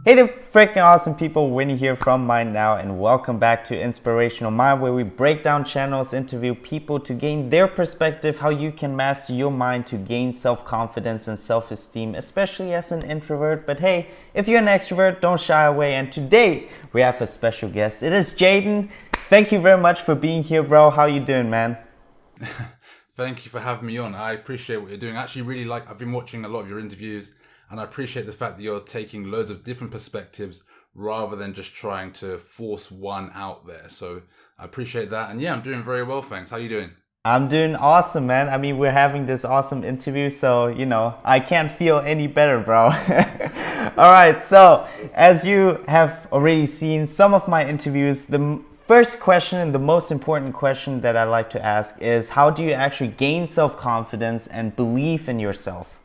Hey there, freaking awesome people, Winnie here from Mind Now, and welcome back to Inspirational Mind, where we break down channels, interview people to gain their perspective, how you can master your mind to gain self-confidence and self-esteem, especially as an introvert. But hey, if you're an extrovert, don't shy away. And today, we have a special guest. It is Jayden. Thank you very much for being here, bro. How you doing, man? Thank you for having me on. I appreciate what you're doing. I actually really I've been watching a lot of your interviews, and I appreciate the fact that you're taking loads of different perspectives rather than just trying to force one out there. So I appreciate that. And yeah, I'm doing very well, thanks. How are you doing? I'm doing awesome, man. I mean, we're having this awesome interview, so, I can't feel any better, bro. All right, so as you have already seen some of my interviews, the first question and the most important question that I like to ask is, how do you actually gain self-confidence and belief in yourself?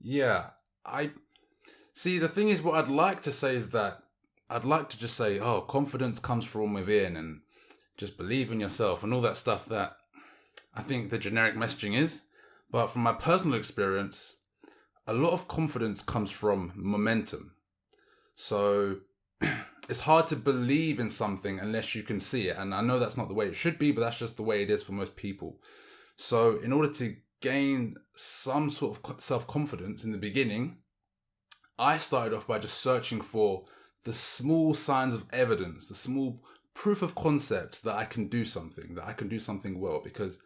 Yeah, I see. The thing is, what I'd like to say is that I'd like to just say, oh, confidence comes from within and just believe in yourself and all that stuff that I think the generic messaging is. But from my personal experience, a lot of confidence comes from momentum. So it's hard to believe in something unless you can see it. And I know that's not the way it should be, but that's just the way it is for most people. So in order to gain some sort of self-confidence in the beginning, I started off by just searching for the small signs of evidence, the small proof of concept that I can do something well. Because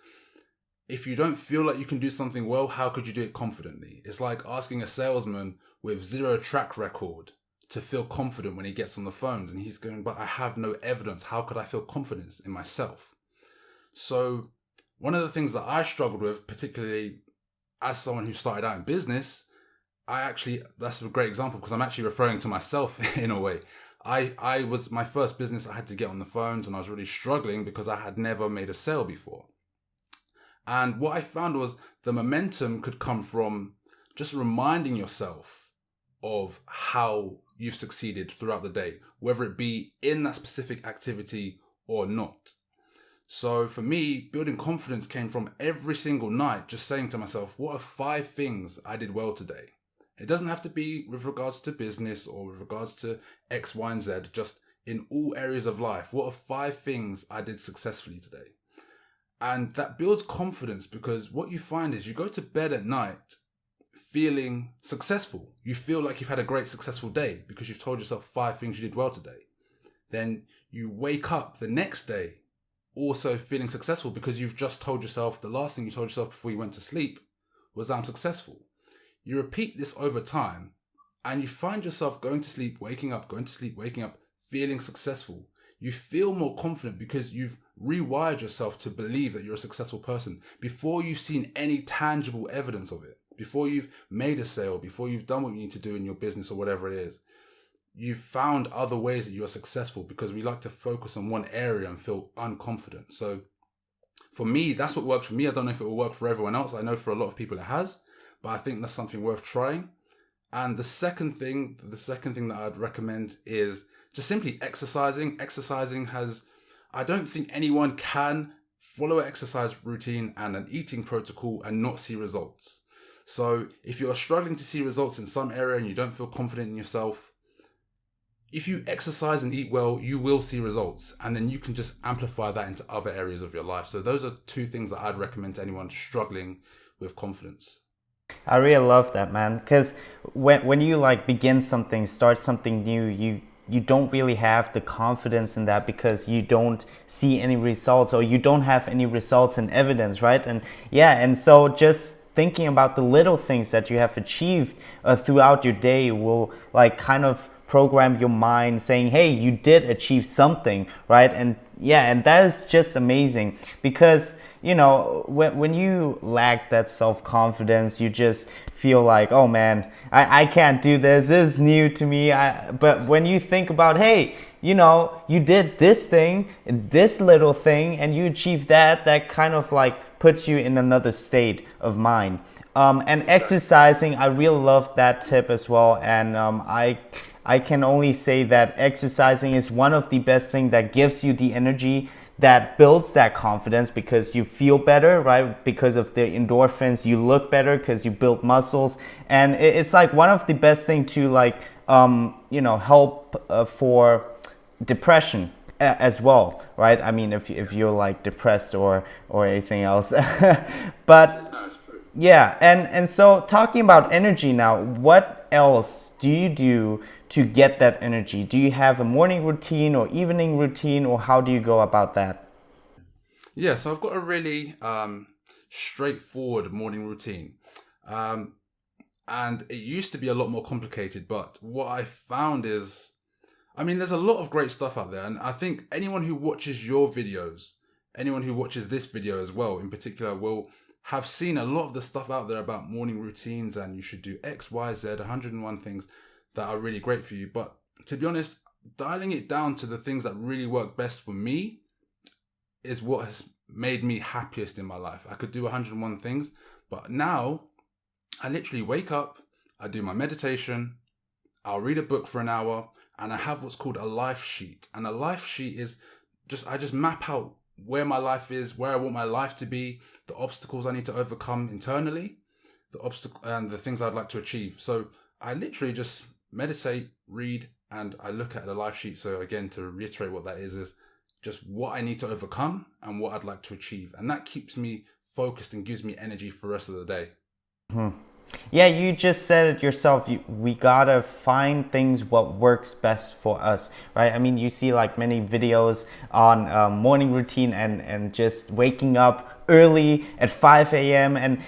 if you don't feel like you can do something well, how could you do it confidently? It's like asking a salesman with zero track record to feel confident when he gets on the phones and he's going, but I have no evidence. How could I feel confidence in myself? So one of the things that I struggled with, particularly as someone who started out in business, that's a great example because I'm actually referring to myself in a way. I was my first business. I had to get on the phones and I was really struggling because I had never made a sale before. And what I found was the momentum could come from just reminding yourself of how you've succeeded throughout the day, whether it be in that specific activity or not. So for me, building confidence came from every single night just saying to myself, what are 5 things I did well today? It doesn't have to be with regards to business or with regards to X, Y, and Z, just in all areas of life. What are 5 things I did successfully today? And that builds confidence because what you find is you go to bed at night feeling successful. You feel like you've had a great successful day because you've told yourself 5 things you did well today. Then you wake up the next day also feeling successful because you've just told yourself, the last thing you told yourself before you went to sleep was I'm successful. You repeat this over time and you find yourself going to sleep, waking up, going to sleep, waking up, feeling successful. You feel more confident because you've rewired yourself to believe that you're a successful person before you've seen any tangible evidence of it, before you've made a sale, before you've done what you need to do in your business or whatever it is. You've found other ways that you are successful because we like to focus on one area and feel unconfident. So for me, that's what works for me. I don't know if it will work for everyone else. I know for a lot of people it has, but I think that's something worth trying. And the second thing that I'd recommend is just simply exercising. I don't think anyone can follow an exercise routine and an eating protocol and not see results. So if you're struggling to see results in some area and you don't feel confident in yourself, if you exercise and eat well, you will see results, and then you can just amplify that into other areas of your life. So those are 2 things that I'd recommend to anyone struggling with confidence. I really love that, man, because when you begin something, start something new, you don't really have the confidence in that because you don't see any results or you don't have any results and evidence, right? And so just thinking about the little things that you have achieved throughout your day will kind of program your mind saying, hey, you did achieve something, right? And that is just amazing because when you lack that self-confidence, you just feel like, oh man, I can't do this is new to me. But when you think about, hey, you did this thing, this little thing, and you achieved that kind of puts you in another state of mind. And exercising, I really love that tip as well. And I can only say that exercising is one of the best things that gives you the energy that builds that confidence because you feel better, right? Because of the endorphins, you look better because you build muscles, and it's like one of the best thing to like help for depression as well, right? I mean, if you're like depressed or anything else, but yeah, and so talking about energy now, what else do you do to get that energy? Do you have a morning routine or evening routine, or how do you go about that? Yeah, so I've got a really straightforward morning routine. And it used to be a lot more complicated, but what I found is, I mean, there's a lot of great stuff out there. And I think anyone who watches your videos, anyone who watches this video as well, in particular, will have seen a lot of the stuff out there about morning routines and you should do X, Y, Z, 101 things that are really great for you. But to be honest, dialing it down to the things that really work best for me is what has made me happiest in my life. I could do 101 things, but now I literally wake up, I do my meditation, I'll read a book for an hour, and I have what's called a life sheet. And a life sheet is I just map out where my life is, where I want my life to be, the obstacles I need to overcome internally, the obstacle and the things I'd like to achieve. So I literally just meditate, read, and I look at the life sheet. So again, to reiterate what that is just what I need to overcome and what I'd like to achieve. And that keeps me focused and gives me energy for the rest of the day. Yeah, you just said it yourself. We gotta find things what works best for us, right? I mean, you see like many videos on morning routine and just waking up early at 5 a.m. And,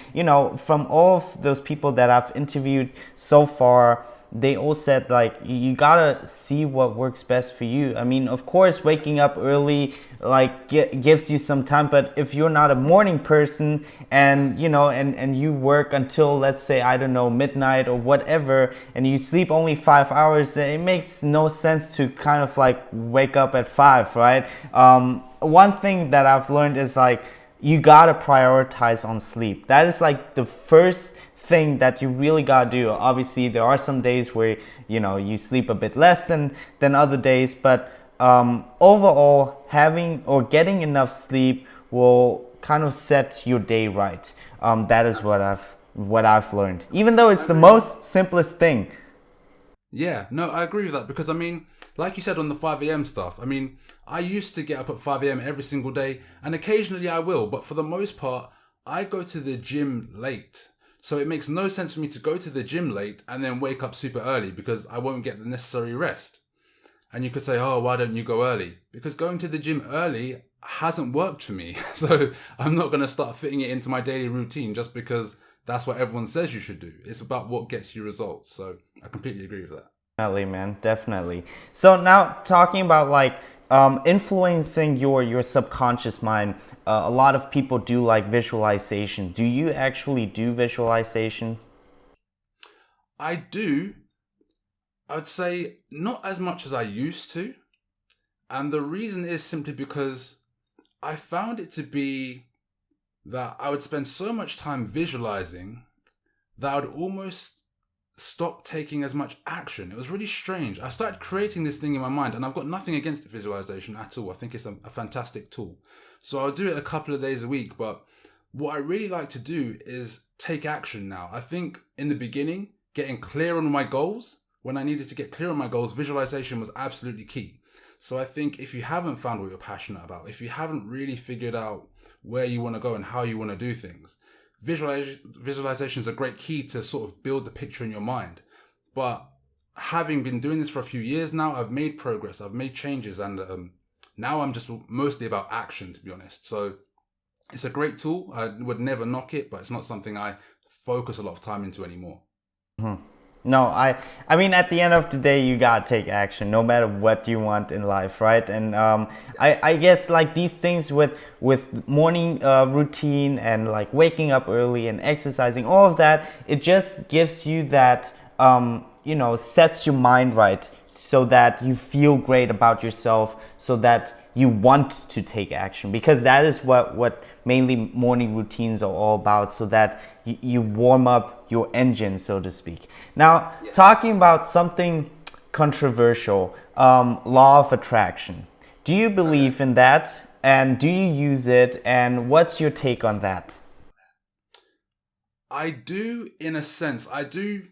from all of those people that I've interviewed so far, they all said like you gotta see what works best for you. I mean, of course, waking up early like gives you some time, but if you're not a morning person and and you work until, let's say, I don't know, midnight or whatever, and you sleep only 5 hours, it makes no sense to kind of like wake up at 5, right? One thing that I've learned is like you gotta prioritize on sleep. That is like the first thing that you really gotta do. Obviously, there are some days where you sleep a bit less than other days, but overall, having or getting enough sleep will kind of set your day right. That is what I've learned, even though it's the most simplest thing. Yeah, no, I agree with that because I mean, like you said on the 5 a.m. stuff, I mean, I used to get up at 5 a.m. every single day, and occasionally I will, but for the most part, I go to the gym late. So it makes no sense for me to go to the gym late and then wake up super early because I won't get the necessary rest. And you could say, oh, why don't you go early? Because going to the gym early hasn't worked for me. So I'm not going to start fitting it into my daily routine just because that's what everyone says you should do. It's about what gets you results. So I completely agree with that. Definitely, man, definitely. So now talking about like influencing your subconscious mind, a lot of people do like visualization. Do you actually do visualization? I do. I would say not as much as I used to. And the reason is simply because I found it to be that I would spend so much time visualizing that I would almost stop taking as much action. It was really strange. I started creating this thing in my mind, and I've got nothing against visualization at all. I think it's a fantastic tool. So I'll do it a couple of days a week, but what I really like to do is take action now. I think in the beginning, getting clear on my goals, when I needed to get clear on my goals, visualization was absolutely key. So I think if you haven't found what you're passionate about, if you haven't really figured out where you want to go and how you want to do things, visualization is a great key to sort of build the picture in your mind. But having been doing this for a few years now, I've made progress, I've made changes, and now I'm just mostly about action, to be honest. So it's a great tool. I would never knock it, but it's not something I focus a lot of time into anymore. No, I mean, at the end of the day, you gotta take action, no matter what you want in life, right? And I guess like these things with morning routine and like waking up early and exercising, all of that, it just gives you that, sets your mind right so that you feel great about yourself, so that you want to take action, because that is what mainly morning routines are all about, so that you warm up your engine, so to speak. Now, talking about something controversial, law of attraction. Do you believe in that? And do you use it? And what's your take on that? I do, in a sense. I do.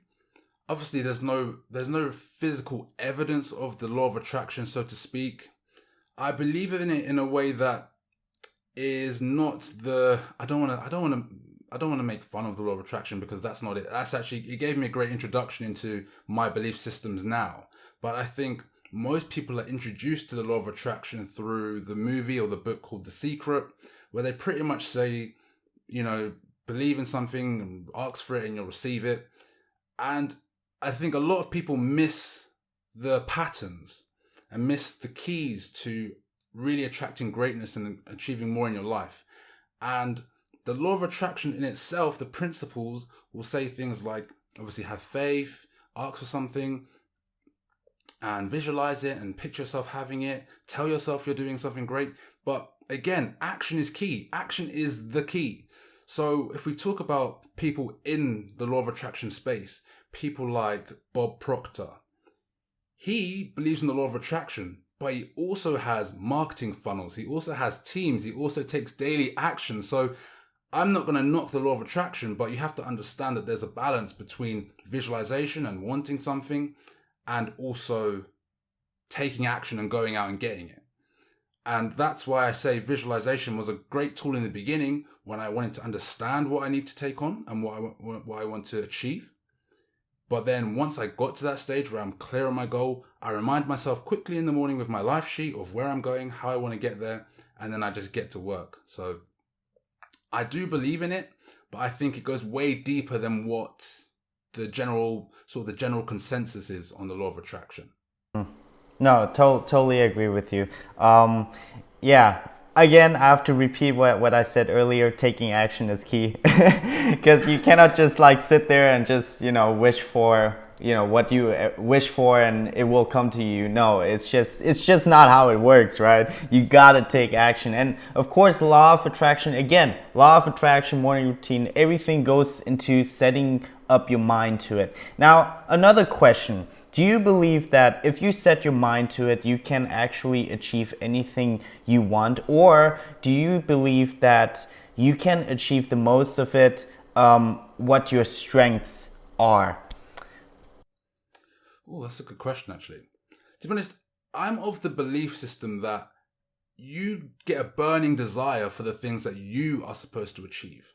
Obviously, there's no physical evidence of the law of attraction, so to speak. I believe in it in a way that is not the. I don't want to make fun of the law of attraction, because that's not it. That's actually, it gave me a great introduction into my belief systems now. But I think most people are introduced to the law of attraction through the movie or the book called The Secret, where they pretty much say, believe in something and ask for it and you'll receive it. And I think a lot of people miss the patterns and miss the keys to really attracting greatness and achieving more in your life. And the law of attraction in itself, the principles will say things like, obviously, have faith, ask for something, and visualize it and picture yourself having it. Tell yourself you're doing something great. But again, action is key. Action is the key. So if we talk about people in the law of attraction space, people like Bob Proctor, he believes in the law of attraction, but he also has marketing funnels. He also has teams. He also takes daily action. So I'm not going to knock the law of attraction, but you have to understand that there's a balance between visualization and wanting something, and also taking action and going out and getting it. And that's why I say visualization was a great tool in the beginning, when I wanted to understand what I need to take on and what I want to achieve. But then once I got to that stage where I'm clear on my goal, I remind myself quickly in the morning with my life sheet of where I'm going, how I want to get there, and then I just get to work. So I do believe in it, but I think it goes way deeper than what the general consensus is on the law of attraction. No, totally agree with you. Yeah, again, I have to repeat what I said earlier. Taking action is key, because you cannot just like sit there and just wish for what you wish for and it will come to you. No, it's just not how it works, right? You gotta take action. And of course, law of attraction, again, law of attraction, morning routine, everything goes into setting up your mind to it. Now, another question. Do you believe that if you set your mind to it, you can actually achieve anything you want? Or do you believe that you can achieve the most of it, what your strengths are? Oh, that's a good question, actually. To be honest, I'm of the belief system that you get a burning desire for the things that you are supposed to achieve.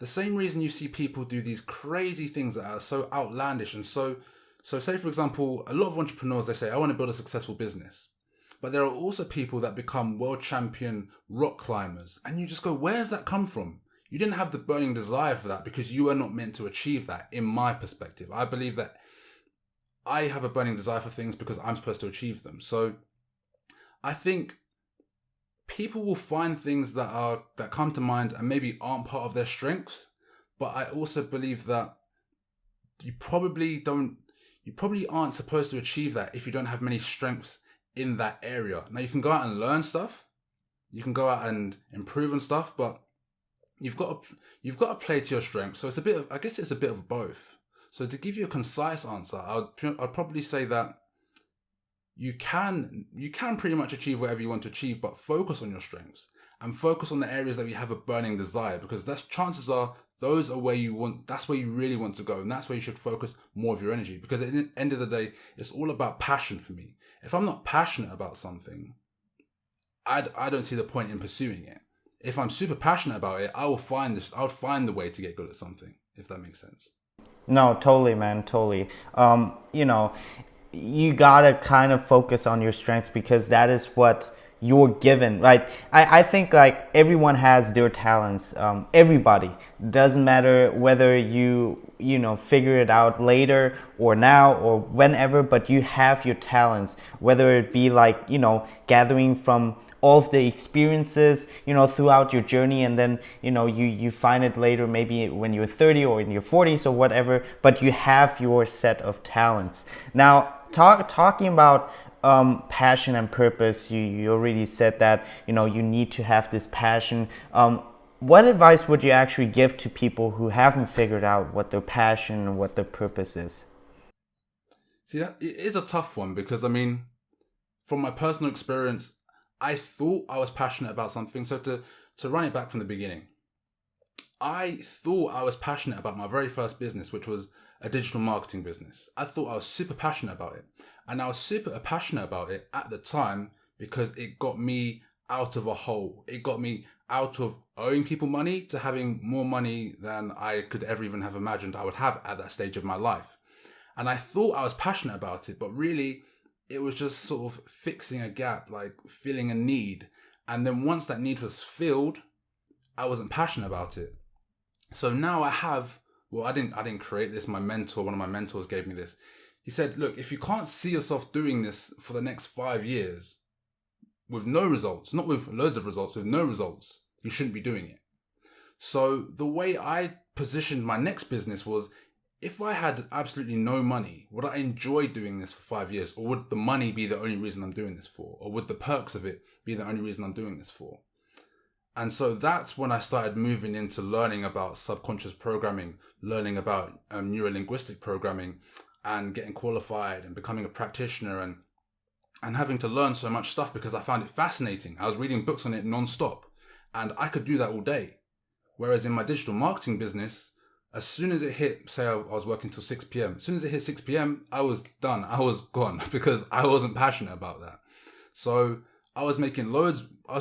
The same reason you see people do these crazy things that are so outlandish and so say, for example, a lot of entrepreneurs, they say, I want to build a successful business. But there are also people that become world champion rock climbers. And you just go, where's that come from? You didn't have the burning desire for that because you are not meant to achieve that, in my perspective. I believe that I have a burning desire for things because I'm supposed to achieve them. So I think people will find things that come to mind and maybe aren't part of their strengths. But I also believe that you probably aren't supposed to achieve that if you don't have many strengths in that area. Now, you can go out and learn stuff. You can go out and improve on stuff, but you've got to play to your strengths. So I guess it's a bit of both. So to give you a concise answer, I'd probably say that you can pretty much achieve whatever you want to achieve, but focus on your strengths and focus on the areas that you have a burning desire, because chances are those are that's where you really want to go, and that's where you should focus more of your energy. Because at the end of the day, it's all about passion for me. If I'm not passionate about something, I don't see the point in pursuing it. If I'm super passionate about it, I'll find the way to get good at something, if that makes sense. No, totally, man, totally. You gotta kind of focus on your strengths, because that is what you're given, right? I think like everyone has their talents. Everybody, doesn't matter whether you figure it out later or now or whenever, but you have your talents, whether it be like gathering from all of the experiences throughout your journey, and then you find it later, maybe when you're 30 or in your 40s or whatever, but you have your set of talents. Now, talking about passion and purpose, you already said that you need to have this passion. What advice would you actually give to people who haven't figured out what their passion and what their purpose is? See, it is a tough one, because from my personal experience, I thought I was passionate about something. So to run it back from the beginning, I thought I was passionate about my very first business, which was a digital marketing business. I thought I was super passionate about it. And I was super passionate about it at the time because it got me out of a hole. It got me out of owing people money to having more money than I could ever even have imagined I would have at that stage of my life. And I thought I was passionate about it, but really it was just sort of fixing a gap, like filling a need. And then once that need was filled, I wasn't passionate about it. So now I have, well, I didn't create this. My mentor, one of my mentors gave me this. He said, look, if you can't see yourself doing this for the next 5 years with no results, not with loads of results, with no results, you shouldn't be doing it. So the way I positioned my next business was, if I had absolutely no money, would I enjoy doing this for 5 years? Or would the money be the only reason I'm doing this for? Or would the perks of it be the only reason I'm doing this for? And so that's when I started moving into learning about subconscious programming, learning about neuro-linguistic programming, and getting qualified and becoming a practitioner and having to learn so much stuff because I found it fascinating. I was reading books on it non-stop and I could do that all day. Whereas in my digital marketing business, as soon as it hit, say I was working till 6 p.m. As soon as it hit 6 p.m., I was done. I was gone because I wasn't passionate about that. So I was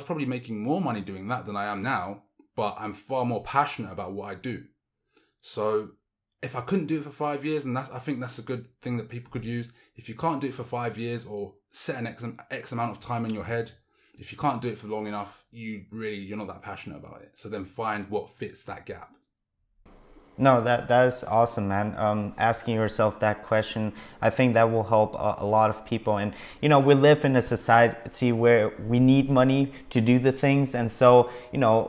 probably making more money doing that than I am now, but I'm far more passionate about what I do. So if I couldn't do it for 5 years, and I think that's a good thing that people could use. If you can't do it for 5 years or set an X amount of time in your head, if you can't do it for long enough, you're not that passionate about it. So then find what fits that gap. No, that is awesome, man. Asking yourself that question, I think that will help a lot of people. And we live in a society where we need money to do the things, and so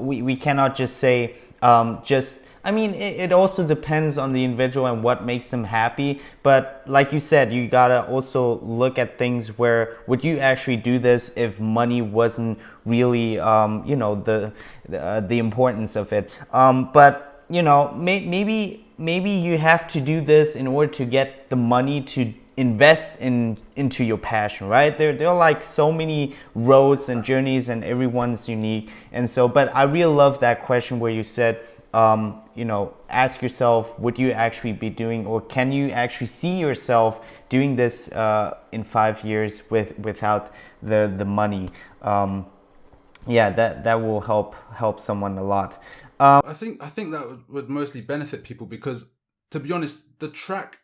we cannot just say it also depends on the individual and what makes them happy. But like you said, you gotta also look at things where would you actually do this if money wasn't really the importance of it. But maybe you have to do this in order to get the money to invest into your passion, right? There are like so many roads and journeys, and everyone's unique. And so, but I really love that question where you said, ask yourself, would you actually be doing, or can you actually see yourself doing this in 5 years without the money? That will help someone a lot. I think that would mostly benefit people because, to be honest, the track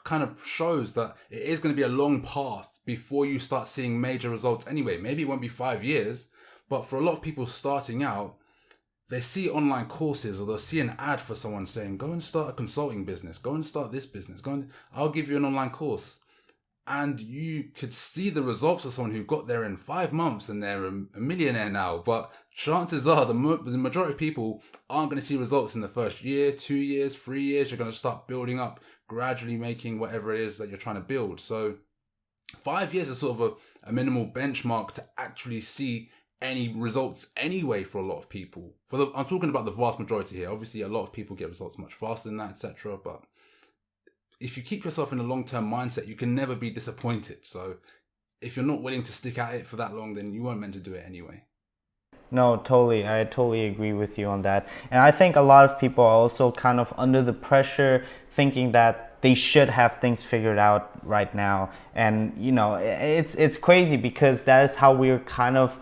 kind of shows that it is going to be a long path before you start seeing major results anyway. Maybe it won't be 5 years, but for a lot of people starting out, they see online courses or they'll see an ad for someone saying, go and start a consulting business, go and start this business, I'll give you an online course. And you could see the results of someone who got there in 5 months and they're a millionaire now. But chances are the majority of people aren't going to see results in the first year, 2 years, 3 years. You're going to start building up, gradually making whatever it is that you're trying to build. So 5 years is sort of a minimal benchmark to actually see any results anyway for a lot of people. I'm talking about the vast majority here. Obviously, a lot of people get results much faster than that, etc. But if you keep yourself in a long-term mindset, you can never be disappointed. So if you're not willing to stick at it for that long, then you weren't meant to do it anyway. No, totally. I totally agree with you on that. And I think a lot of people are also kind of under the pressure thinking that they should have things figured out right now. And, it's crazy because that is how we're kind of,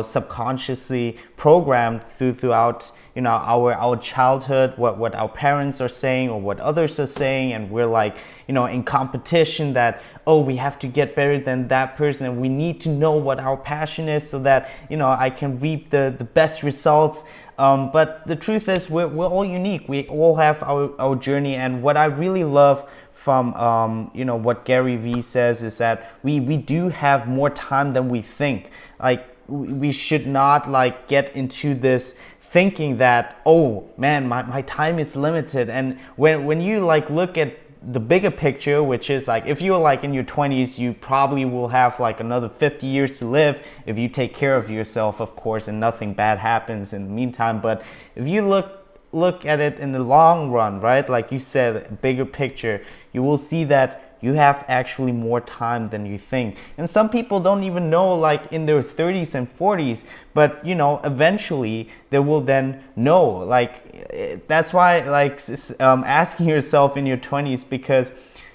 subconsciously programmed throughout, our childhood, what our parents are saying or what others are saying. And we're like, in competition that, we have to get better than that person. And we need to know what our passion is so that, I can reap the best results. But the truth is we're all unique. We all have our journey. And what I really love from, what Gary Vee says is that we do have more time than we think. Like we should not like get into this thinking that, oh man, my time is limited. And when you like look at the bigger picture, which is like if you're like in your 20s, you probably will have like another 50 years to live if you take care of yourself, of course, and nothing bad happens in the meantime. But if you look at it in the long run, right, like you said, bigger picture, you will see that you have actually more time than you think. And some people don't even know, like in their 30s and 40s, but you know, eventually they will then know. Like that's why, like, asking yourself in your 20s, because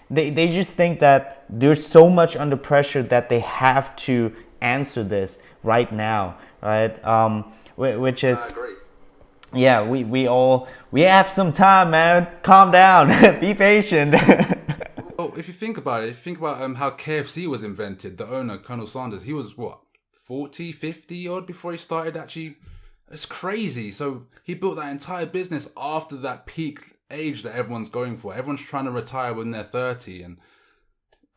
they just think that there's so much under pressure that they have to answer this right now, right? Which is, I agree. yeah, we have some time, man. Calm down. Be patient. Well, if you think about it, if you think about how KFC was invented, the owner, Colonel Sanders, he was what, 40, 50 odd before he started actually. It's crazy. So he built that entire business after that peak age that everyone's going for. Everyone's trying to retire when they're 30, and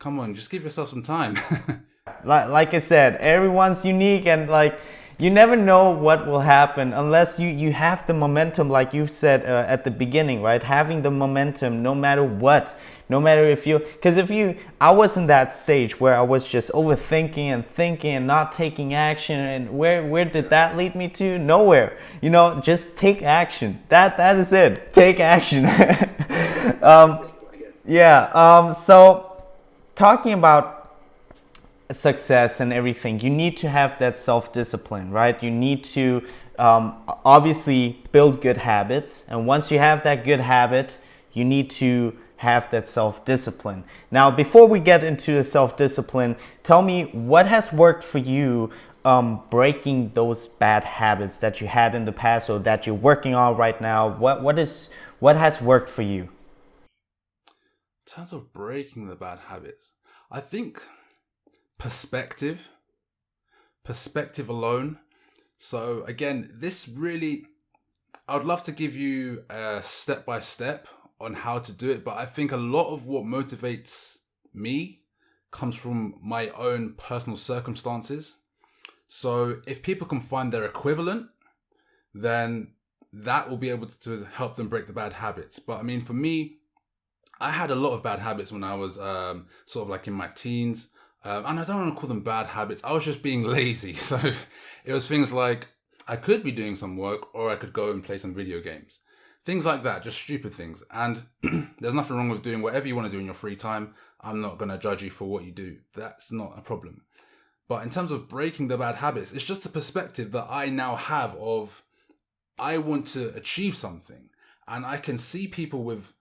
come on, just give yourself some time. Like I said, everyone's unique, and like you never know what will happen unless you have the momentum, like you said at the beginning, right? Having the momentum no matter what, no matter if you, because I was in that stage where I was just overthinking and thinking and not taking action, and where did that lead me to? Nowhere. You know, just take action. That is it. Take action. So talking about success and everything, you need to have that self-discipline, right? You need to obviously build good habits, and once you have that good habit, you need to have that self-discipline. Now, before we get into the self-discipline, tell me what has worked for you, breaking those bad habits that you had in the past or that you're working on right now. What has worked for you? In terms of breaking the bad habits, I think perspective alone. So again, this really, I would love to give you a step by step on how to do it, but I think a lot of what motivates me comes from my own personal circumstances. So if people can find their equivalent, then that will be able to help them break the bad habits. But I mean, for me, I had a lot of bad habits when I was sort of like in my teens. And I don't want to call them bad habits. I was just being lazy. So it was things like I could be doing some work, or I could go and play some video games. Things like that, just stupid things. And there's nothing wrong with doing whatever you want to do in your free time. I'm not going to judge you for what you do. That's not a problem. But in terms of breaking the bad habits, it's just the perspective that I now have of I want to achieve something. And I can see people with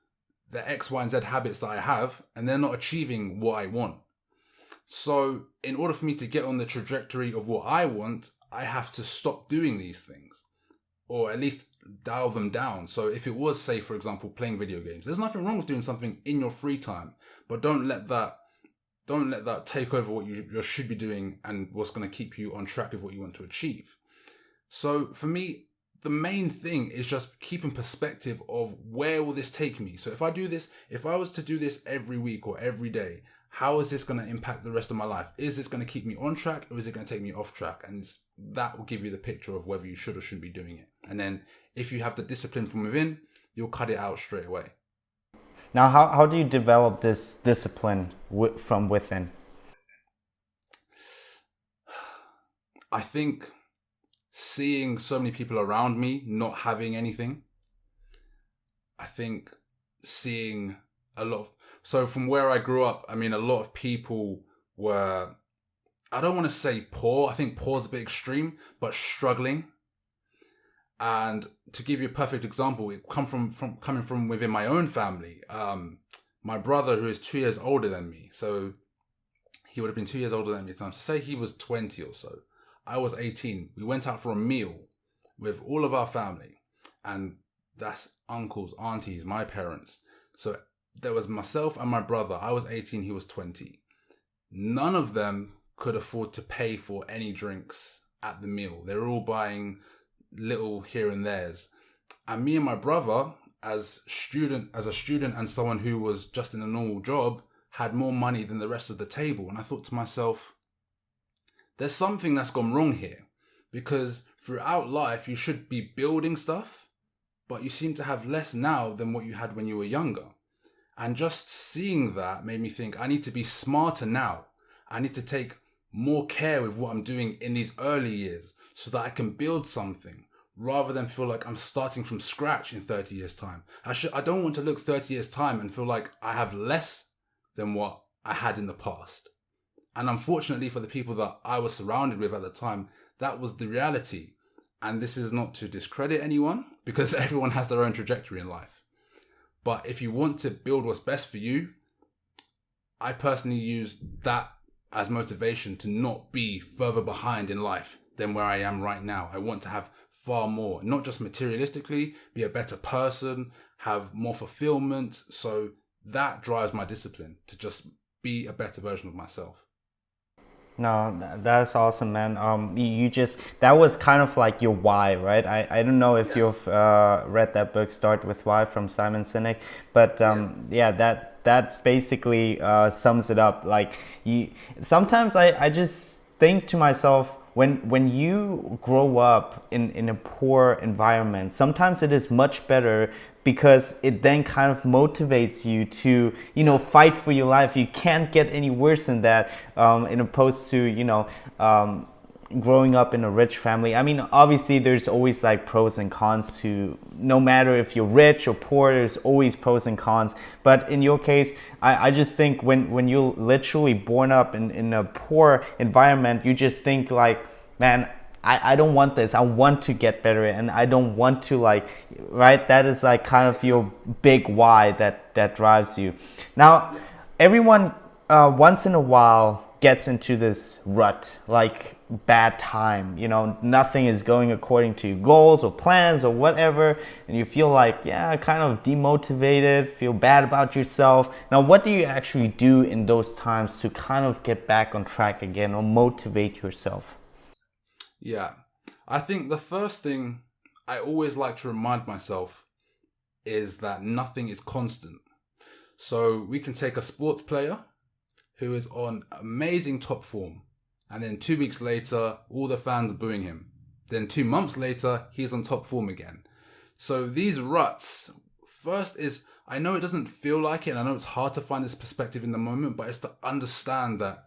the X, Y, and Z habits that I have, and they're not achieving what I want. So in order for me to get on the trajectory of what I want, I have to stop doing these things, or at least dial them down. So if it was, say, for example, playing video games, there's nothing wrong with doing something in your free time, but don't let that take over what you should be doing and what's going to keep you on track with what you want to achieve. So for me, the main thing is just keeping perspective of where will this take me. So if I was to do this every week or every day, how is this going to impact the rest of my life? Is this going to keep me on track, or is it going to take me off track? And that will give you the picture of whether you should or shouldn't be doing it. And then if you have the discipline from within, you'll cut it out straight away. Now, how do you develop this discipline from within? I think seeing so many people around me not having anything. I think seeing a lot of... So from where I grew up, I mean, a lot of people were, I don't want to say poor. I think poor is a bit extreme, but struggling. And to give you a perfect example, it coming from within my own family. My brother, who is 2 years older than me, so he would have been 2 years older than me at the time. So say he was 20 or so. I was 18. We went out for a meal with all of our family, and that's uncles, aunties, my parents. So there was myself and my brother. I was 18, he was 20. None of them could afford to pay for any drinks at the meal. They were all buying little here and there's. And me and my brother, as a student and someone who was just in a normal job, had more money than the rest of the table. And I thought to myself, there's something that's gone wrong here, because throughout life you should be building stuff, but you seem to have less now than what you had when you were younger. And just seeing that made me think I need to be smarter now. I need to take more care with what I'm doing in these early years so that I can build something, rather than feel like I'm starting from scratch in 30 years time. I don't want to look 30 years time and feel like I have less than what I had in the past. And unfortunately for the people that I was surrounded with at the time, that was the reality. And this is not to discredit anyone, because everyone has their own trajectory in life. But if you want to build what's best for you, I personally use that as motivation to not be further behind in life than where I am right now. I want to have far more, not just materialistically, be a better person, have more fulfillment. So that drives my discipline to just be a better version of myself. No, that's awesome, man. You just, that was kind of like your why, right? I don't know if you've read that book, Start With Why, from Simon Sinek, but yeah, that basically sums it up. Like, sometimes I just think to myself, when you grow up in a poor environment, sometimes it is much better, because it then kind of motivates you to, fight for your life. You can't get any worse than that, in opposed to, growing up in a rich family. I mean, obviously there's always like pros and cons to, no matter if you're rich or poor, there's always pros and cons. But in your case, I just think when you're literally born up in a poor environment, you just think like, man, I don't want this. I want to get better, and I don't want to, like, right? That is like kind of your big why that drives you. Now, everyone once in a while gets into this rut, like bad time, nothing is going according to goals or plans or whatever, and you feel like, yeah, kind of demotivated, feel bad about yourself. Now, what do you actually do in those times to kind of get back on track again or motivate yourself? Yeah, I think the first thing I always like to remind myself is that nothing is constant. So we can take a sports player who is on amazing top form, and then 2 weeks later, all the fans are booing him. Then 2 months later, he's on top form again. So these ruts, first is, I know it doesn't feel like it, and I know it's hard to find this perspective in the moment, but it's to understand that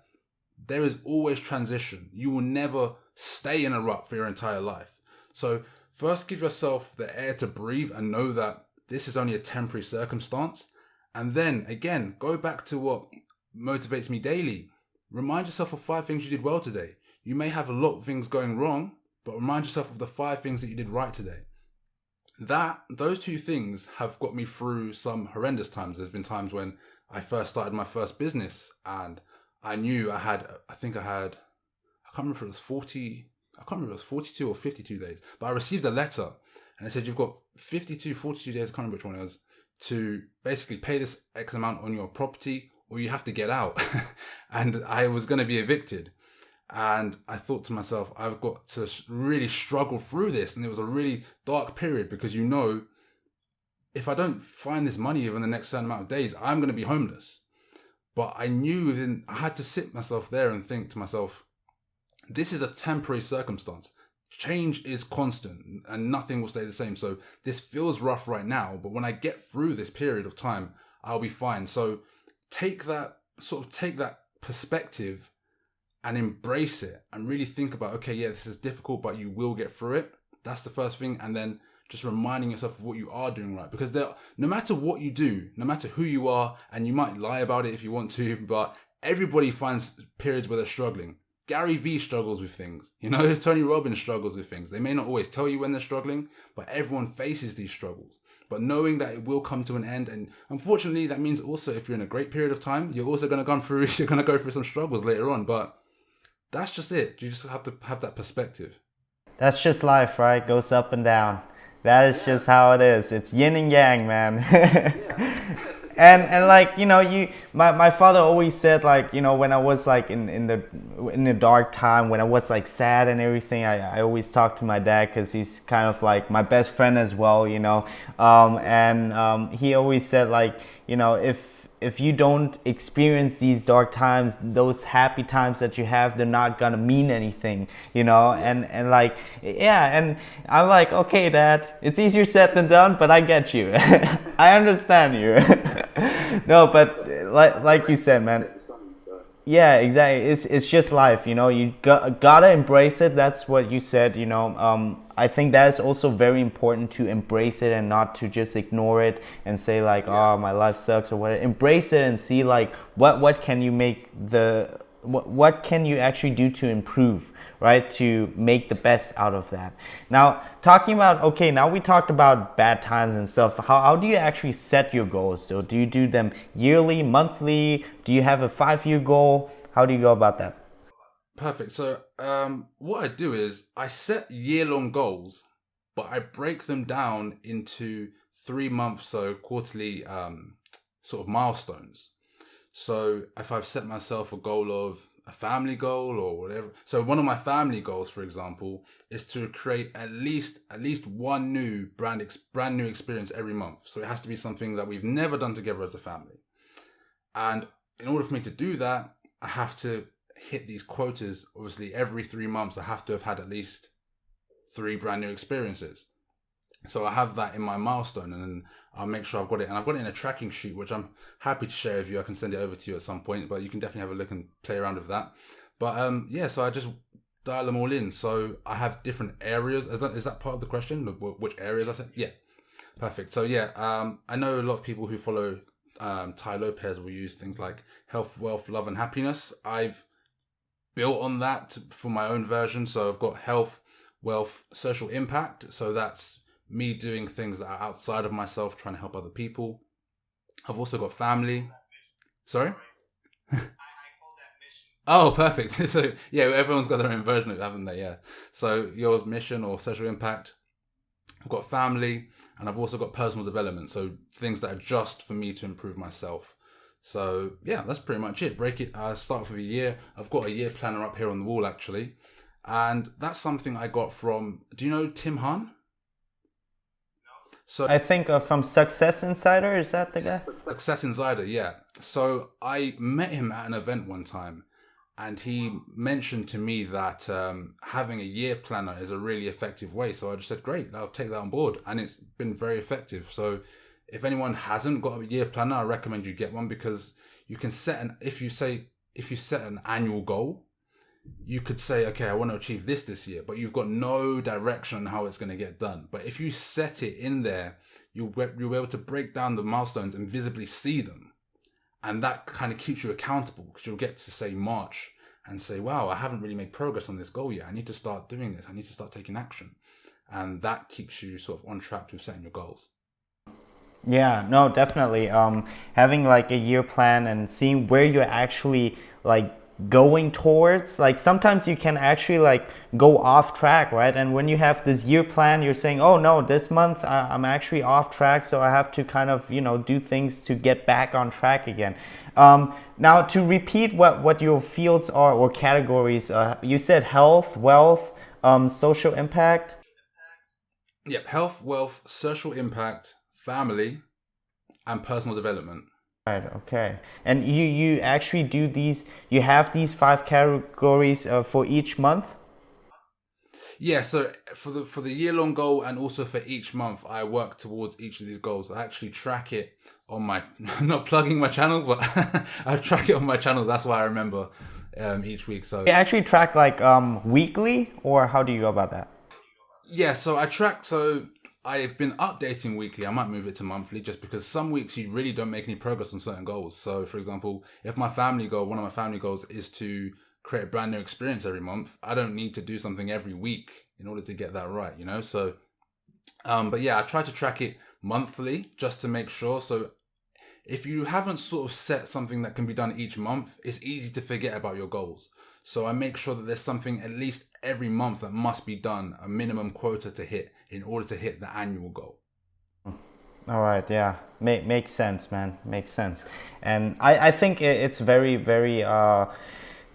there is always transition. You will never stay in a rut for your entire life. So first, give yourself the air to breathe and know that this is only a temporary circumstance. And then again, go back to what motivates me daily. Remind yourself of 5 things you did well today. You may have a lot of things going wrong, but remind yourself of the 5 things that you did right today. Those 2 things have got me through some horrendous times. There's been times when I first started my first business, and I knew I can't remember if it was 42 or 52 days, but I received a letter and it said, you've got 42 days, I can't remember which one it was, to basically pay this X amount on your property, or you have to get out. And I was going to be evicted. And I thought to myself, I've got to really struggle through this. And it was a really dark period, because if I don't find this money within the next certain amount of days, I'm going to be homeless. But I knew I had to sit myself there and think to myself, this is a temporary circumstance. Change is constant and nothing will stay the same. So this feels rough right now, but when I get through this period of time, I'll be fine. So take that perspective and embrace it and really think about, okay, yeah, this is difficult, but you will get through it. That's the first thing. And then just reminding yourself of what you are doing right. Because no matter what you do, no matter who you are, and you might lie about it if you want to, but everybody finds periods where they're struggling. Gary Vee struggles with things. Tony Robbins struggles with things. They may not always tell you when they're struggling, but everyone faces these struggles. But knowing that it will come to an end, and unfortunately that means also if you're in a great period of time, you're also going to go through some struggles later on. But that's just it. You just have to have that perspective. That's just life, right? Goes up and down. That is just how it is. It's yin and yang, man. And like, my father always said, like, when I was like in the dark time, when I was like sad and everything, I always talk to my dad, because he's kind of like my best friend as well, and he always said, like, if you don't experience these dark times, those happy times that you have, they're not gonna mean anything, and like, yeah, and I'm like, okay, Dad, it's easier said than done, but I get you. I understand you. No, but like you said, man. Yeah, exactly. It's just life, you know. You gotta embrace it. That's what you said, you know. I think that is also very important to embrace it and not to just ignore it and say like, Yeah. oh, my life sucks or what. Embrace it and see like what can you make the what can you actually do to improve, right? To make the best out of that. Now, talking about, okay, now we talked about bad times and stuff. How do you actually set your goals though? Do you do them yearly, monthly? Do you have a 5 year goal? How do you go about that? Perfect. So, what I do is I set year-long goals, but I break them down into 3 months, so quarterly, sort of milestones. So, if I've set myself a goal of a family goal or whatever, so one of my family goals, for example, is to create at least one new brand new experience every month. So it has to be something that we've never done together as a family. And in order for me to do that, I have to hit these quotas. Obviously, every 3 months, I have to have had at least three brand new experiences. So I have that in my milestone, and then I'll make sure I've got it. And I've got it in a tracking sheet, which I'm happy to share with you. I can send it over to you at some point, but you can definitely have a look and play around with that. But yeah, so I just dial them all in. So I have different areas. Is that part of the question? Which areas I said? Yeah, perfect. So yeah, I know a lot of people who follow Ty Lopez will use things like health, wealth, love, and happiness. I've built on that for my own version. So I've got health, wealth, social impact. So that's me doing things that are outside of myself, trying to help other people. I've also got family. Sorry? Oh, perfect. So yeah, everyone's got their own version of it, haven't they? Yeah. So your mission or social impact. I've got family, and I've also got personal development. So things that are just for me to improve myself. So yeah, that's pretty much it. Break it. Start with a year. I've got a year planner up here on the wall actually, and that's something I got from. Do you know Tim Han? So I think from Success Insider, is that the guy? Success Insider, yeah. So I met him at an event one time, and he mentioned to me that having a year planner is a really effective way. So I just said, great, I'll take that on board, and it's been very effective. So if anyone hasn't got a year planner, I recommend you get one, because you can set if you set an annual goal, you could say, okay, I want to achieve this year, but you've got no direction on how it's going to get done. But if you set it in there, you'll be able to break down the milestones and visibly see them. And that kind of keeps you accountable, because you'll get to say March and say, wow, I haven't really made progress on this goal yet. I need to start doing this. I need to start taking action. And that keeps you sort of on track with setting your goals. Yeah, no, definitely. Having like a year plan and seeing where you're actually like going towards, like sometimes you can actually like go off track, right? And when you have this year plan, you're saying, oh no, this month I'm actually off track, so I have to kind of, you know, do things to get back on track again. Now to repeat what your fields are or categories, you said health, wealth, social impact. Yep, health, wealth, social impact, family, and personal development. Right, okay. And you actually do these, you have these 5 categories for each month? Yeah, so for the year long goal, and also for each month, I work towards each of these goals. I actually track it on my I'm not plugging my channel, but I track it on my channel. That's why I remember each week. So You actually track like weekly, or how do you go about that? yeah, so I track. So I've been updating weekly. I might move it to monthly, just because some weeks you really don't make any progress on certain goals. So for example, if one of my family goals is to create a brand new experience every month, I don't need to do something every week in order to get that right, you know? So, but yeah, I try to track it monthly just to make sure. So if you haven't sort of set something that can be done each month, it's easy to forget about your goals. So I make sure that there's something at least every month that must be done, a minimum quota to hit in order to hit the annual goal. All right, yeah, makes sense, man. Makes sense. And I think it's very, very,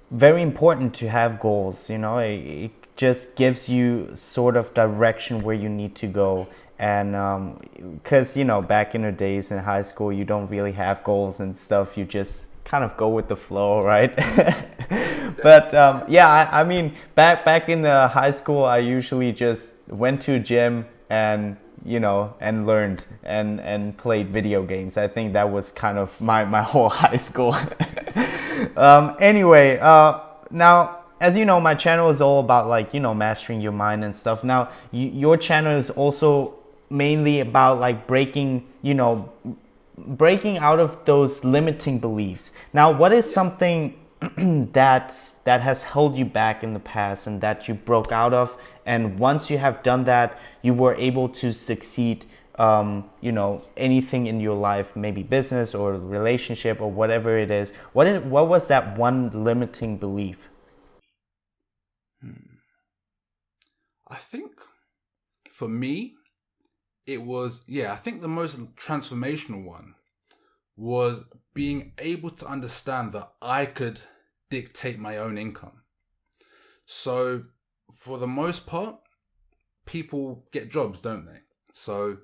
very important to have goals. You know, it just gives you sort of direction where you need to go. And because, you know, back in the days in high school, you don't really have goals and stuff. You just kind of go with the flow, right? But yeah, I mean, back in the high school, I usually just went to a gym and, you know, and learned and played video games. I think that was kind of my whole high school. Anyway, now, as you know, my channel is all about like, mastering your mind and stuff. Now, your channel is also mainly about like breaking out of those limiting beliefs. Now, what is something that has held you back in the past and that you broke out of, and once you have done that, you were able to succeed, anything in your life, maybe business or relationship or whatever it is. What was that one limiting belief? I think for me, it was, I think the most transformational one was being able to understand that I could dictate my own income. So for the most part, people get jobs, don't they? So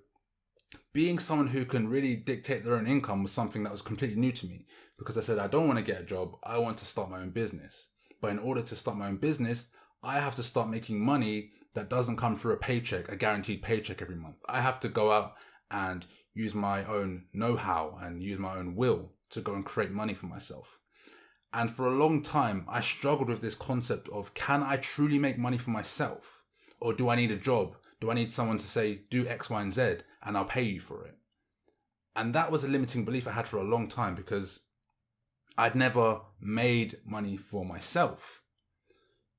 being someone who can really dictate their own income was something that was completely new to me, because I said, I don't want to get a job. I want to start my own business. But in order to start my own business, I have to start making money that doesn't come through a guaranteed paycheck every month. I have to go out and use my own know-how and use my own will to go and create money for myself. And for a long time, I struggled with this concept of, can I truly make money for myself? Or do I need a job? Do I need someone to say, do X, Y, and Z, and I'll pay you for it? And that was a limiting belief I had for a long time, because I'd never made money for myself.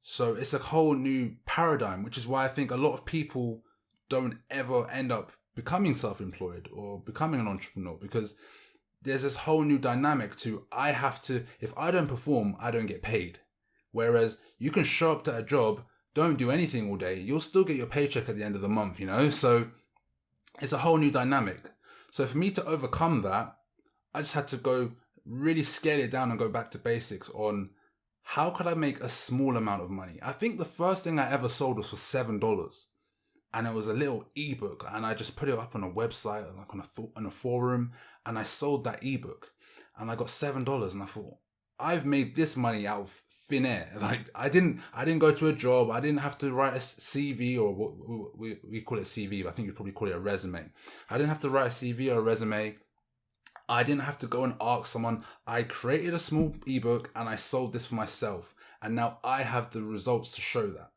So it's a whole new paradigm, which is why I think a lot of people don't ever end up becoming self-employed or becoming an entrepreneur, because there's this whole new dynamic to, if I don't perform, I don't get paid. Whereas you can show up to a job, don't do anything all day, you'll still get your paycheck at the end of the month, So it's a whole new dynamic. So for me to overcome that, I just had to go really scale it down and go back to basics on, how could I make a small amount of money? I think the first thing I ever sold was for $7. And it was a little ebook, and I just put it up on a website, like on a forum, and I sold that ebook, and I got $7. And I thought, I've made this money out of thin air. Like I didn't go to a job. I didn't have to write a CV, or what we call it CV, but I think you'd probably call it a resume. I didn't have to write a CV or a resume. I didn't have to go and ask someone. I created a small ebook and I sold this for myself. And now I have the results to show that.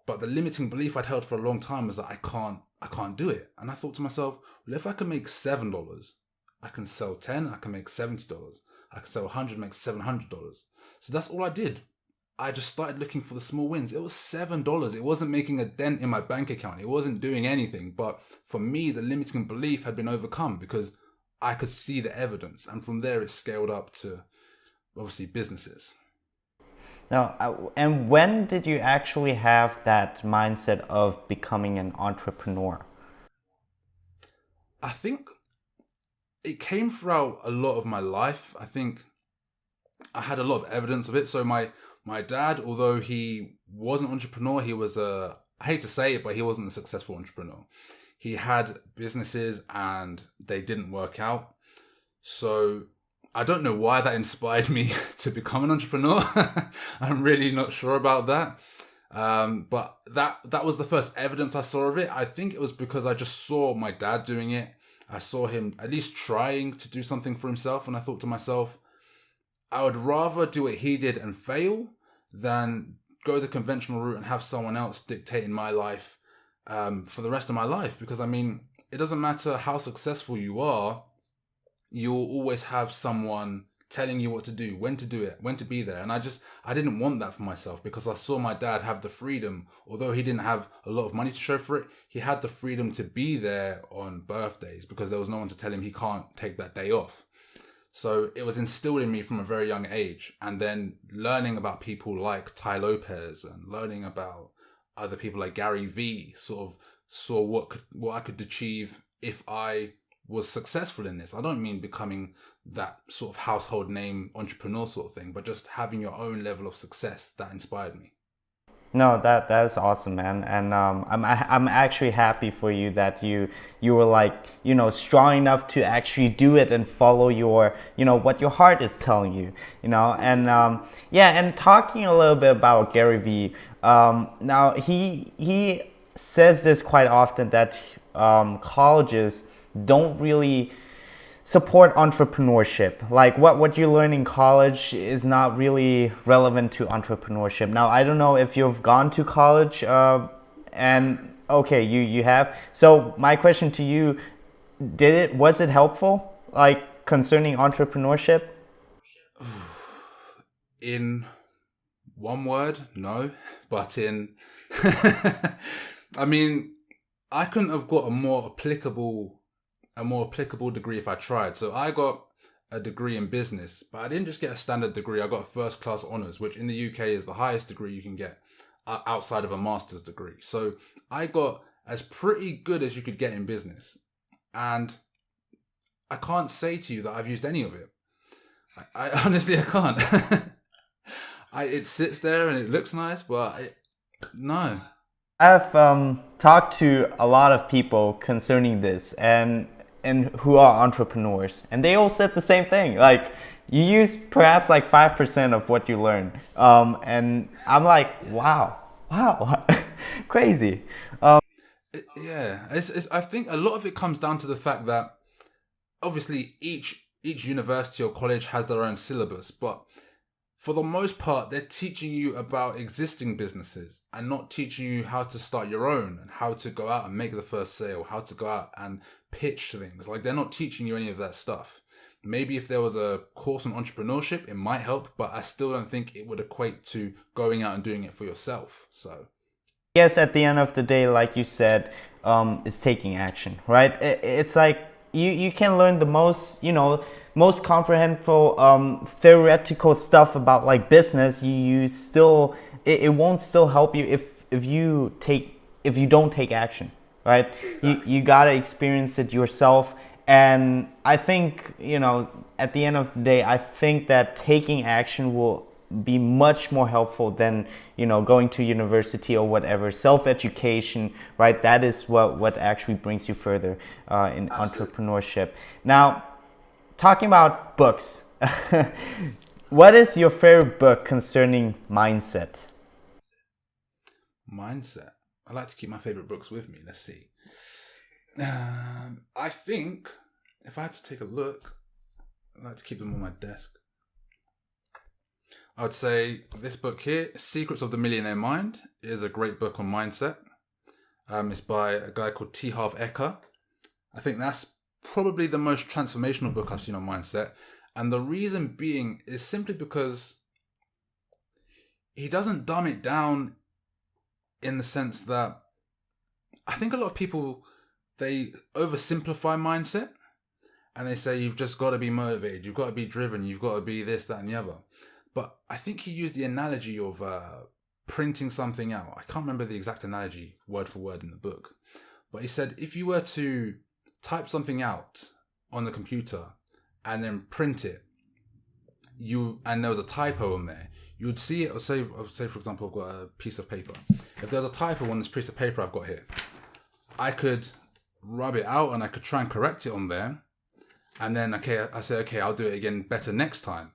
But the limiting belief I'd held for a long time was that I can't do it. And I thought to myself, well, if I can make $7, I can sell 10, I can make $70. I can sell 100, make $700. So that's all I did. I just started looking for the small wins. It was $7. It wasn't making a dent in my bank account. It wasn't doing anything. But for me, the limiting belief had been overcome because I could see the evidence. And from there, it scaled up to obviously businesses. Now, and when did you actually have that mindset of becoming an entrepreneur? I think it came throughout a lot of my life. I think I had a lot of evidence of it. So my dad, although he was an entrepreneur, he was I hate to say it, but he wasn't a successful entrepreneur. He had businesses and they didn't work out. So I don't know why that inspired me to become an entrepreneur. I'm really not sure about that. But that was the first evidence I saw of it. I think it was because I just saw my dad doing it. I saw him at least trying to do something for himself. And I thought to myself, I would rather do what he did and fail than go the conventional route and have someone else dictate in my life for the rest of my life. Because I mean, it doesn't matter how successful you are, you'll always have someone telling you what to do, when to do it, when to be there. And I didn't want that for myself, because I saw my dad have the freedom. Although he didn't have a lot of money to show for it, he had the freedom to be there on birthdays because there was no one to tell him he can't take that day off. So it was instilled in me from a very young age. And then learning about people like Ty Lopez and learning about other people like Gary Vee sort of saw what I could achieve if I was successful in this. I don't mean becoming that sort of household name entrepreneur sort of thing, but just having your own level of success. That inspired me. No, that's awesome, man. And I'm actually happy for you that you were like, strong enough to actually do it and follow your, what your heart is telling you, And and talking a little bit about Gary Vee. Now he says this quite often, that colleges don't really support entrepreneurship. Like what you learn in college is not really relevant to entrepreneurship. Now, I don't know if you've gone to college, and okay, you have. So my question to you, was it helpful, like concerning entrepreneurship? In one word, no. But in, I mean, I couldn't have got a more applicable degree if I tried. So I got a degree in business, but I didn't just get a standard degree. I got a first class honours, which in the UK is the highest degree you can get outside of a master's degree. So I got as pretty good as you could get in business. And I can't say to you that I've used any of it. I honestly, I can't. It sits there and it looks nice, but no. I've talked to a lot of people concerning this, and who are entrepreneurs, and they all said the same thing. Like, you use perhaps like 5% of what you learn, and I'm like, wow, crazy. Yeah, I think a lot of it comes down to the fact that obviously each university or college has their own syllabus, but for the most part, they're teaching you about existing businesses and not teaching you how to start your own and how to go out and make the first sale, how to go out and pitch things. Like, they're not teaching you any of that stuff. Maybe if there was a course on entrepreneurship, it might help, but I still don't think it would equate to going out and doing it for yourself. So, Yes, at the end of the day, like you said, is taking action, right? It's like you can learn the most comprehensive theoretical stuff about like business. You still it won't still help you if you don't take action, right? You gotta experience it yourself. And I think, at the end of the day, I think that taking action will be much more helpful than going to university or whatever. Self-education, right? That is what actually brings you further in entrepreneurship. Now, talking about books, what is your favorite book concerning mindset? mindset. I like to keep my favorite books with me. Let's see. I think if I had to take a look, I like to keep them on my desk. I would say this book here, Secrets of the Millionaire Mind, is a great book on mindset. It's by a guy called T. Harv Eker. I think that's probably the most transformational book I've seen on mindset. And the reason being is simply because he doesn't dumb it down in the sense that I think a lot of people, they oversimplify mindset and they say you've just got to be motivated, you've got to be driven, you've got to be this, that, and the other. But I think he used the analogy of printing something out. I can't remember the exact analogy word for word in the book. But he said if you were to type something out on the computer and then print it, and there was a typo on there, you would see it, or say for example, I've got a piece of paper. If there's a typo on this piece of paper I've got here, I could rub it out and I could try and correct it on there. And then, I say, I'll do it again better next time.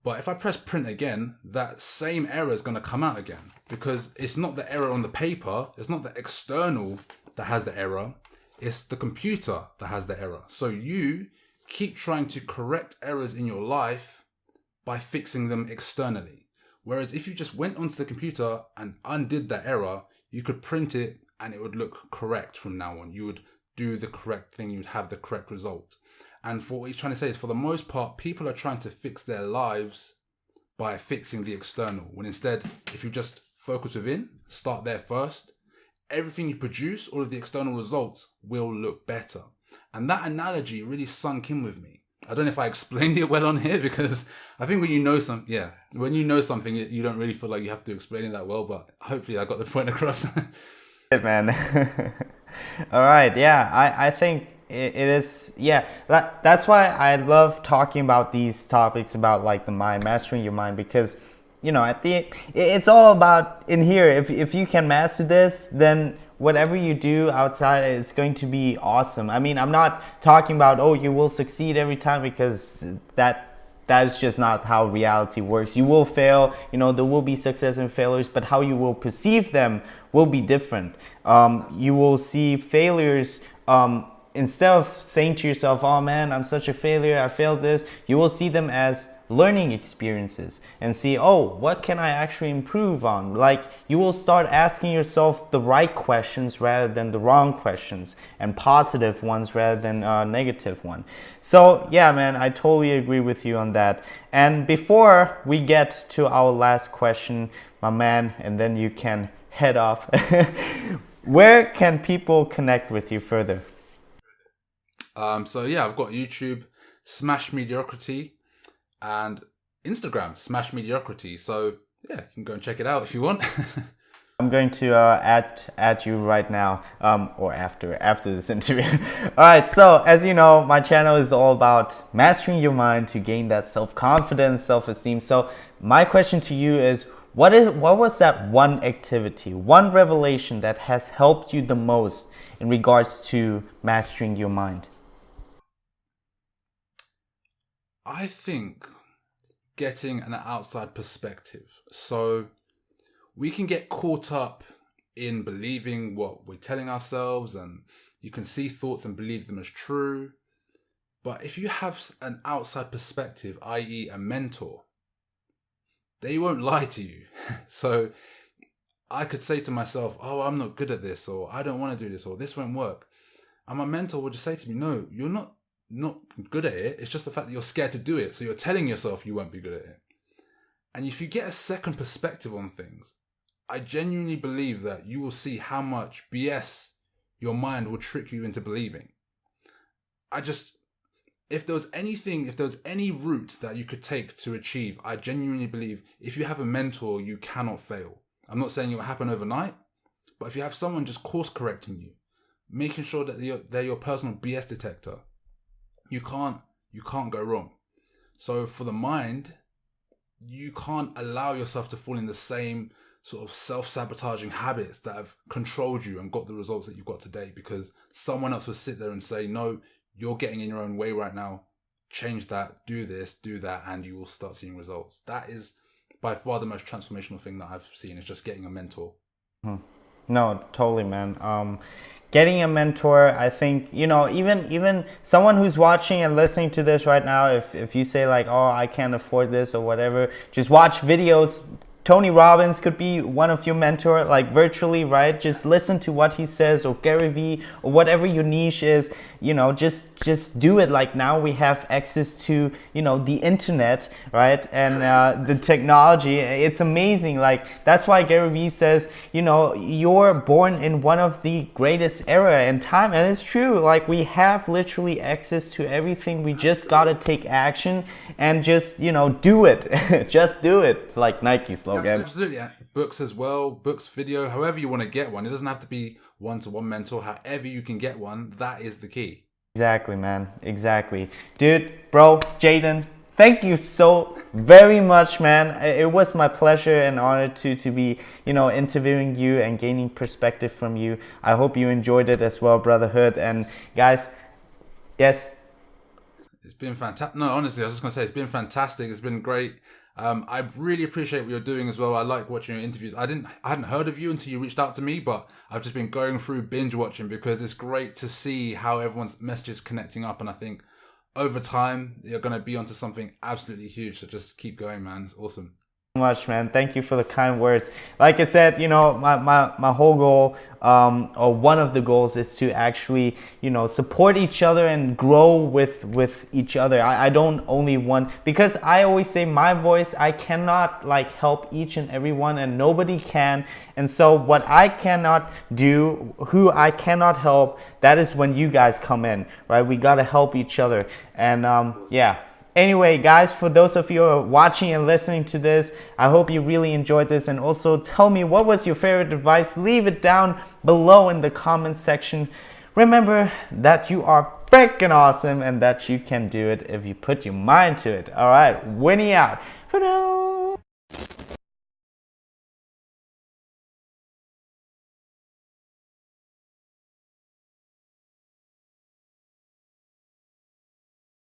But if I press print again, that same error is going to come out again, because it's not the error on the paper. It's not the external that has the error. It's the computer that has the error. So you keep trying to correct errors in your life by fixing them externally. Whereas if you just went onto the computer and undid that error, you could print it and it would look correct from now on. You would do the correct thing. You'd have the correct result. And for what he's trying to say is, for the most part, people are trying to fix their lives by fixing the external. When instead, if you just focus within, start there first, everything you produce, all of the external results will look better. And that analogy really sunk in with me. I don't know if I explained it well on here, because I think when you know something, you don't really feel like you have to explain it that well, but hopefully I got the point across. Good, man. All right. Yeah, I think it is. Yeah, that's why I love talking about these topics about like the mind, mastering your mind, because it's all about in here. If you can master this, then whatever you do outside, it's going to be awesome. I mean, I'm not talking about, you will succeed every time, because that is just not how reality works. You will fail, there will be success and failures, but how you will perceive them will be different. You will see failures instead of saying to yourself, oh man, I'm such a failure, I failed this, you will see them as learning experiences and see, oh, what can I actually improve on? Like, you will start asking yourself the right questions rather than the wrong questions, and positive ones rather than negative one. So yeah, man, I totally agree with you on that. And before we get to our last question, my man, and then you can head off, where can people connect with you further? So yeah, I've got YouTube, Smash Mediocrity, and Instagram, Smash Mediocrity. So yeah, you can go and check it out if you want. I'm going to add you right now, or after this interview. All right. So as you know, my channel is all about mastering your mind to gain that self-confidence, self-esteem. So my question to you is, what was that one activity, one revelation that has helped you the most in regards to mastering your mind? I think getting an outside perspective. So we can get caught up in believing what we're telling ourselves, and you can see thoughts and believe them as true. But if you have an outside perspective, i.e. a mentor, they won't lie to you. So I could say to myself, oh, I'm not good at this, or I don't want to do this, or this won't work. And my mentor would just say to me, no, you're not good at it. It's just the fact that you're scared to do it. So you're telling yourself you won't be good at it. And if you get a second perspective on things, I genuinely believe that you will see how much BS your mind will trick you into believing. If there was any route that you could take to achieve, I genuinely believe if you have a mentor, you cannot fail. I'm not saying it will happen overnight, but if you have someone just course correcting you, making sure that they're your personal BS detector, you can't go wrong. So for the mind, you can't allow yourself to fall in the same sort of self-sabotaging habits that have controlled you and got the results that you've got today, because someone else will sit there and say, no, you're getting in your own way right now. Change that, do this, do that, and you will start seeing results. That is by far the most transformational thing that I've seen, is just getting a mentor. No, totally, man. Getting a mentor, I think, even someone who's watching and listening to this right now, if you say like, oh, I can't afford this or whatever, just watch videos. Tony Robbins could be one of your mentor, like virtually, right? Just listen to what he says, or Gary Vee, or whatever your niche is, just do it. Like, now we have access to, the internet, right? And the technology, it's amazing. Like, that's why Gary Vee says, you're born in one of the greatest era in time. And it's true. Like, we have literally access to everything. We just got to take action and just, do it. Just do it. Like Nike slogan. Absolutely. Books as well, books, video, however you want to get one. It doesn't have to be one-to-one mentor. However you can get one, that is the key. Exactly, man. Exactly. Dude, bro, Jayden, thank you so very much, man. It was my pleasure and honor to be, interviewing you and gaining perspective from you. I hope you enjoyed it as well, brotherhood. And guys, yes? It's been fantastic. No, honestly, I was just going to say, it's been fantastic. It's been great. I really appreciate what you're doing as well. I like watching your interviews. I hadn't heard of you until you reached out to me, but I've just been going through binge watching, because it's great to see how everyone's messages connecting up. And I think over time, you're going to be onto something absolutely huge. So just keep going, man. It's awesome. Much, man. Thank you for the kind words. Like I said, my whole goal, or one of the goals, is to actually, support each other and grow with each other. I don't only want, because I always say my voice, I cannot help each and every one, and nobody can. And so what I cannot do, who I cannot help, that is when you guys come in, right? We got to help each other. And yeah. Anyway, guys, for those of you who are watching and listening to this, I hope you really enjoyed this. And also tell me, what was your favorite advice? Leave it down below in the comments section. Remember that you are freaking awesome and that you can do it if you put your mind to it. All right, Winnie out. For now.